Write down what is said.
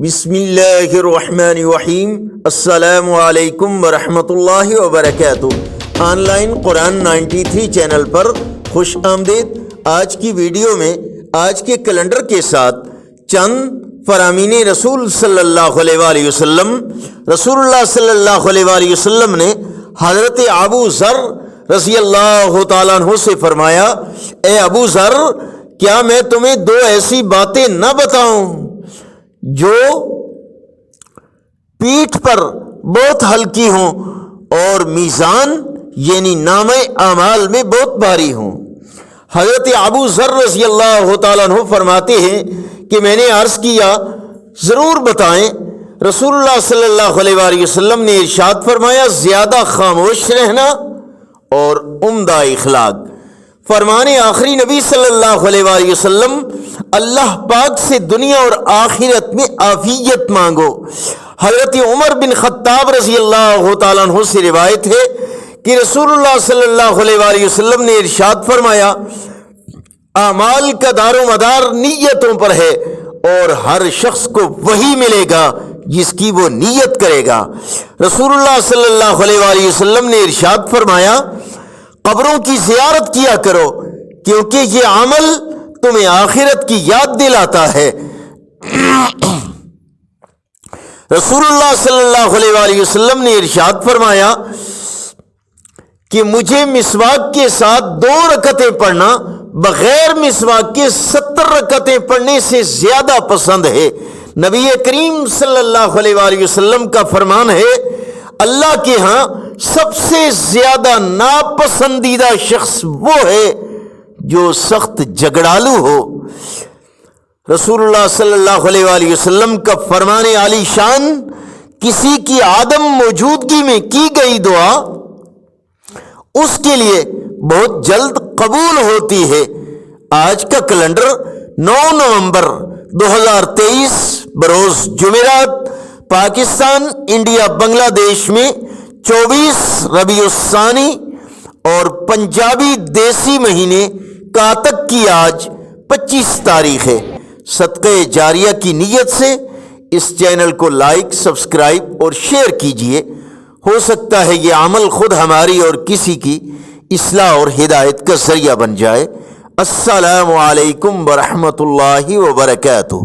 بسم اللہ الرحمن الرحیم۔ السلام علیکم ورحمۃ اللہ وبرکاتہ۔ آن لائن قرآن 93 چینل پر خوش آمدید۔ آج کی ویڈیو میں آج کے کیلنڈر کے ساتھ چند فرامین رسول صلی اللہ علیہ وآلہ وسلم، رسول اللہ صلی اللہ علیہ وآلہ وسلم نے حضرت ابو ذر رضی اللہ تعالیٰ عنہ سے فرمایا، اے ابو ذر، کیا میں تمہیں دو ایسی باتیں نہ بتاؤں جو پیٹھ پر بہت ہلکی ہوں اور میزان یعنی نامہ اعمال میں بہت بھاری ہوں؟ حضرت ابو ذر رضی اللہ تعالیٰ عنہ فرماتے ہیں کہ میں نے عرض کیا، ضرور بتائیں۔ رسول اللہ صلی اللہ علیہ وآلہ وسلم نے ارشاد فرمایا، زیادہ خاموش رہنا اور عمدہ اخلاق۔ فرمان آخری نبی صلی اللہ علیہ وآلہ وسلم، اللہ پاک سے دنیا اور آخرت میں عافیت مانگو۔ حضرت عمر بن خطاب رضی اللہ تعالیٰ عنہ سے روایت ہے کہ رسول اللہ صلی اللہ علیہ وآلہ وسلم نے ارشاد فرمایا، اعمال کا دار و مدار نیتوں پر ہے اور ہر شخص کو وہی ملے گا جس کی وہ نیت کرے گا۔ رسول اللہ صلی اللہ علیہ وآلہ وسلم نے ارشاد فرمایا، قبروں کی زیارت کیا کرو کیونکہ یہ عمل تمہیں آخرت کی یاد دلاتا ہے۔ رسول اللہ صلی اللہ علیہ وآلہ وسلم نے ارشاد فرمایا کہ مجھے مسواک کے ساتھ 2 رکعتیں پڑھنا بغیر مسواک کے 70 رکعتیں پڑھنے سے زیادہ پسند ہے۔ نبی کریم صلی اللہ علیہ وآلہ وسلم کا فرمان ہے، اللہ کے ہاں سب سے زیادہ ناپسندیدہ شخص وہ ہے جو سخت جھگڑالو ہو۔ رسول اللہ صلی اللہ علیہ وآلہ وسلم کا فرمان عالی شان، کسی کی عدم موجودگی میں کی گئی دعا اس کے لیے بہت جلد قبول ہوتی ہے۔ آج کا کیلنڈر 9 نومبر 2023 بروز جمعرات، پاکستان، انڈیا، بنگلہ دیش میں 24 ربیع الثانی اور پنجابی دیسی مہینے کاتک کی آج 25 تاریخ ہے۔ صدقہ جاریہ کی نیت سے اس چینل کو لائک، سبسکرائب اور شیئر کیجیے۔ ہو سکتا ہے یہ عمل خود ہماری اور کسی کی اصلاح اور ہدایت کا ذریعہ بن جائے۔ السلام علیکم ورحمۃ اللہ وبرکاتہ۔